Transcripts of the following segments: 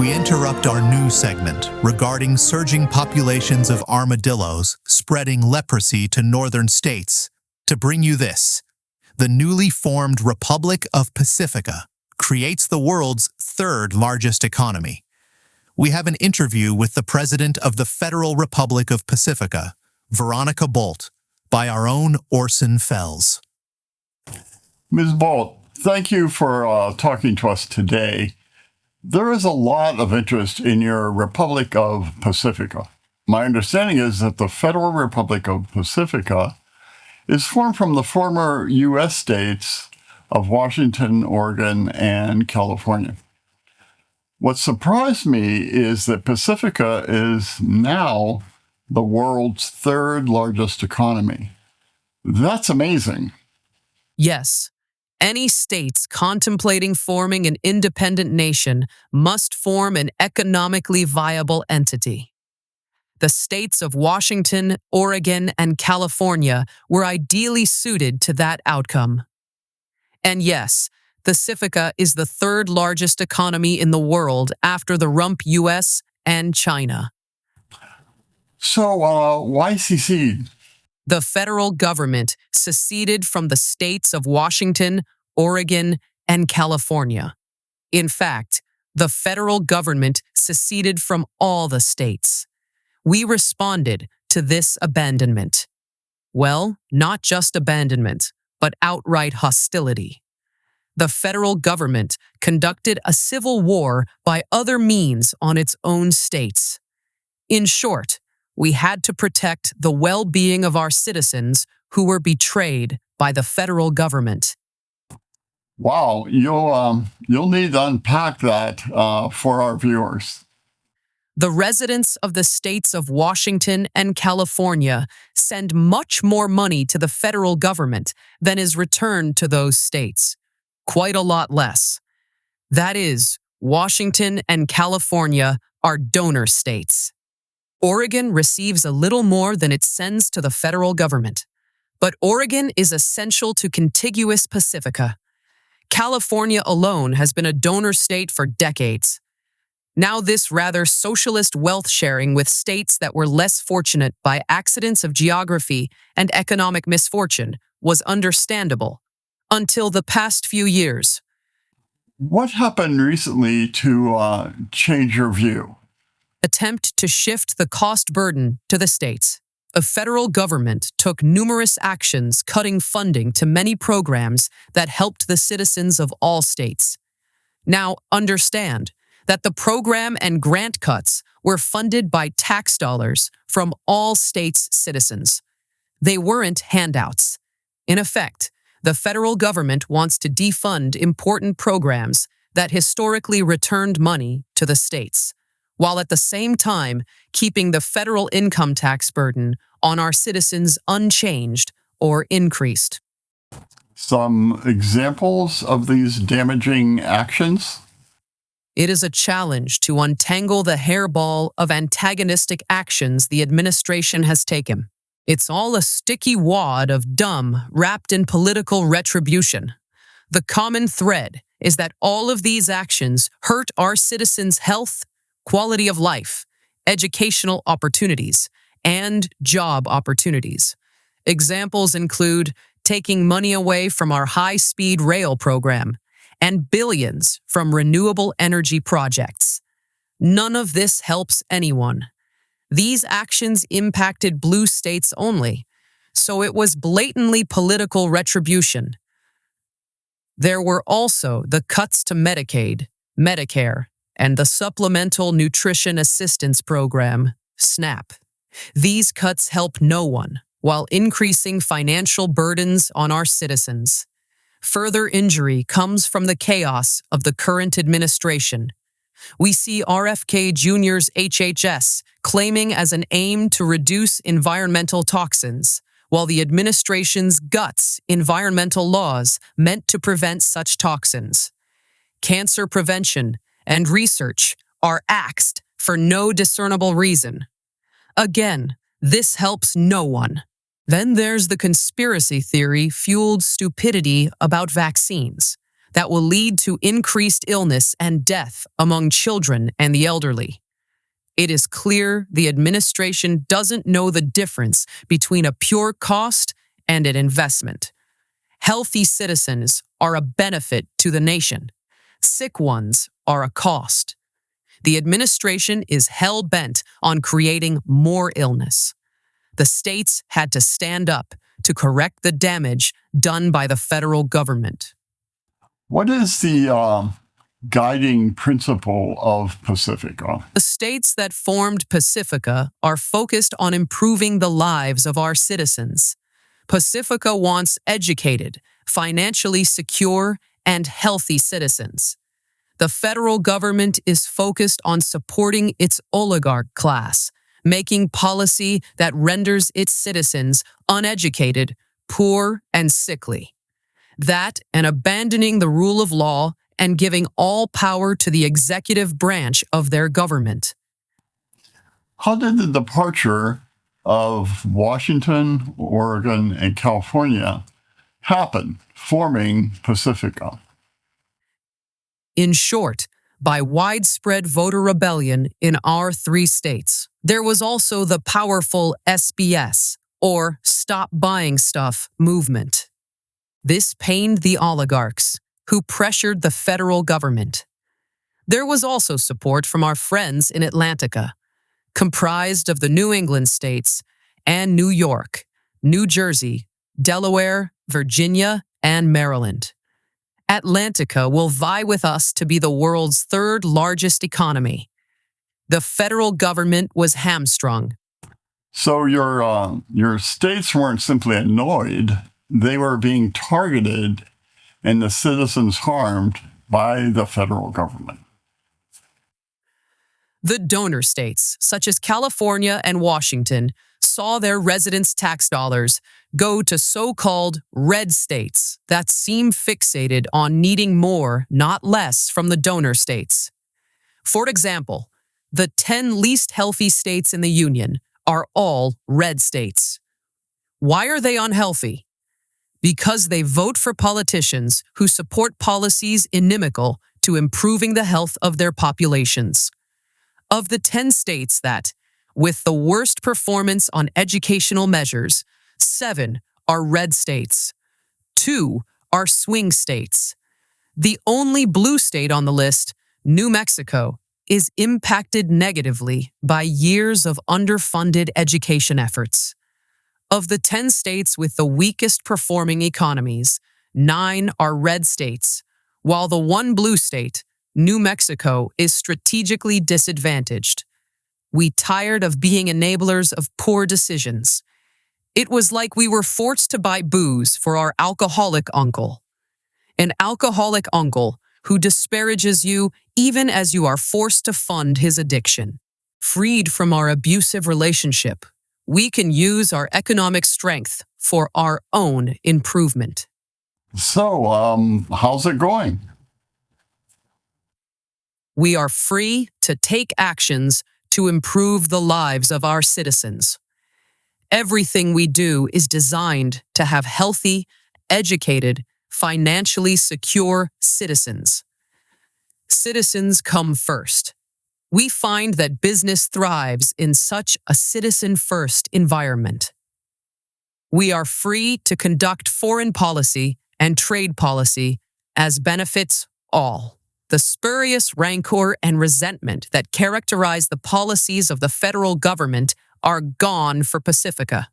We interrupt our news segment regarding surging populations of armadillos spreading leprosy to northern states to bring you this. The newly formed Republic of Pacifica creates the world's third largest economy. We have an interview with the President of the Federal Republic of Pacifica, Veronica Bolt, by our own Orson Fells. Ms. Bolt, thank you for talking to us today. There is a lot of interest in your Republic of Pacifica. My understanding is that the Federal Republic of Pacifica is formed from the former U.S. states of Washington, Oregon, and California. What surprised me is that Pacifica is now the world's third largest economy. That's amazing. Yes. Any states contemplating forming an independent nation must form an economically viable entity. The states of Washington, Oregon, and California were ideally suited to that outcome. And yes, Pacifica is the third largest economy in the world after the rump U.S. and China. So, why secede? The federal government seceded from the states of Washington, Oregon, and California. In fact, the federal government seceded from all the states. We responded to this abandonment. Well, not just abandonment, but outright hostility. The federal government conducted a civil war by other means on its own states. In short, we had to protect the well-being of our citizens who were betrayed by the federal government. Wow, you'll need to unpack that for our viewers. The residents of the states of Washington and California send much more money to the federal government than is returned to those states. Quite a lot less. That is, Washington and California are donor states. Oregon receives a little more than it sends to the federal government. But Oregon is essential to contiguous Pacifica. California alone has been a donor state for decades. Now this rather socialist wealth sharing with states that were less fortunate by accidents of geography and economic misfortune was understandable, until the past few years. What happened recently to change your view? Attempt to shift the cost burden to the states. The federal government took numerous actions cutting funding to many programs that helped the citizens of all states. Now, understand that the program and grant cuts were funded by tax dollars from all states' citizens. They weren't handouts. In effect, the federal government wants to defund important programs that historically returned money to the states, while at the same time keeping the federal income tax burden on our citizens unchanged or increased. Some examples of these damaging actions? It is a challenge to untangle the hairball of antagonistic actions the administration has taken. It's all a sticky wad of dumb wrapped in political retribution. The common thread is that all of these actions hurt our citizens' health, quality of life, educational opportunities, and job opportunities. Examples include taking money away from our high-speed rail program and billions from renewable energy projects. None of this helps anyone. These actions impacted blue states only, so it was blatantly political retribution. There were also the cuts to Medicaid, Medicare, and the Supplemental Nutrition Assistance Program, SNAP. These cuts help no one, while increasing financial burdens on our citizens. Further injury comes from the chaos of the current administration. We see RFK Jr.'s HHS claiming as an aim to reduce environmental toxins, while the administration's guts environmental laws meant to prevent such toxins. Cancer prevention and research are axed for no discernible reason. Again, this helps no one. Then there's the conspiracy theory-fueled stupidity about vaccines. that will lead to increased illness and death among children and the elderly. It is clear the administration doesn't know the difference between a pure cost and an investment. Healthy citizens are a benefit to the nation. Sick ones are a cost. The administration is hell-bent on creating more illness. The states had to stand up to correct the damage done by the federal government. What is the guiding principle of Pacifica? The states that formed Pacifica are focused on improving the lives of our citizens. Pacifica wants educated, financially secure, and healthy citizens. The federal government is focused on supporting its oligarch class, making policy that renders its citizens uneducated, poor, and sickly. That and abandoning the rule of law and giving all power to the executive branch of their government. How did the departure of Washington, Oregon, and California happen, forming Pacifica? In short, by widespread voter rebellion in our 3 states. There was also the powerful SBS, or Stop Buying Stuff, movement. This pained the oligarchs, who pressured the federal government. There was also support from our friends in Atlantica, comprised of the New England states and New York, New Jersey, Delaware, Virginia, and Maryland. Atlantica will vie with us to be the world's 3rd largest economy. The federal government was hamstrung. So your states weren't simply annoyed, they were being targeted and the citizens harmed by the federal government. The donor states, such as California and Washington, saw their residents' tax dollars go to so-called red states that seem fixated on needing more, not less, from the donor states. For example, the 10 least healthy states in the Union are all red states. Why are they unhealthy? Because they vote for politicians who support policies inimical to improving the health of their populations. Of the 10 states that, with the worst performance on educational measures, 7 are red states. 2 are swing states. The only blue state on the list, New Mexico, is impacted negatively by years of underfunded education efforts. Of the 10 states with the weakest performing economies, 9 are red states, while the one blue state, New Mexico, is strategically disadvantaged. We tired of being enablers of poor decisions. It was like we were forced to buy booze for our alcoholic uncle. An alcoholic uncle who disparages you even as you are forced to fund his addiction. Freed from our abusive relationship, we can use our economic strength for our own improvement. So, how's it going? We are free to take actions to improve the lives of our citizens. Everything we do is designed to have healthy, educated, financially secure citizens. Citizens come first. We find that business thrives in such a citizen-first environment. We are free to conduct foreign policy and trade policy as benefits all. The spurious rancor and resentment that characterize the policies of the federal government are gone for Pacifica.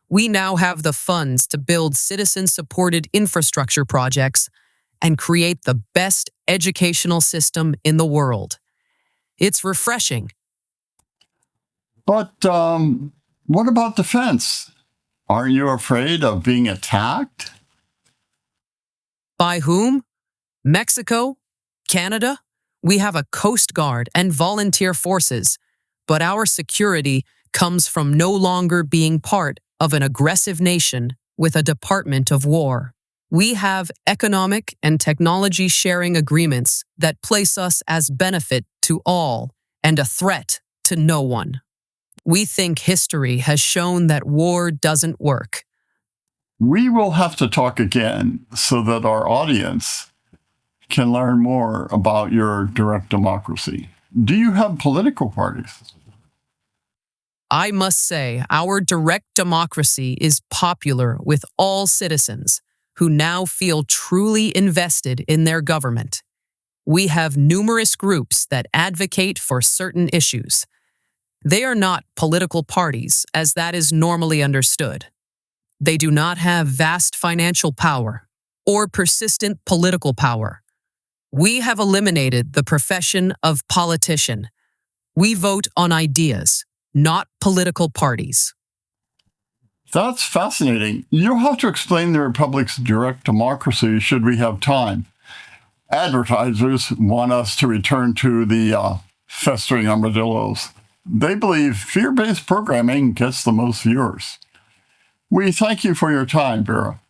We now have the funds to build citizen-supported infrastructure projects and create the best educational system in the world. It's refreshing. But what about defense? Aren't you afraid of being attacked? By whom? Mexico? Canada? We have a Coast Guard and volunteer forces, but our security comes from no longer being part of an aggressive nation with a Department of War. We have economic and technology sharing agreements that place us as benefit to all and a threat to no one. We think history has shown that war doesn't work. We will have to talk again so that our audience can learn more about your direct democracy. Do you have political parties? I must say, our direct democracy is popular with all citizens who now feel truly invested in their government. We have numerous groups that advocate for certain issues. They are not political parties, as that is normally understood. They do not have vast financial power or persistent political power. We have eliminated the profession of politician. We vote on ideas, not political parties. That's fascinating. You'll have to explain the Republic's direct democracy should we have time. Advertisers want us to return to the festering armadillos. They believe fear-based programming gets the most viewers. We thank you for your time, Vera.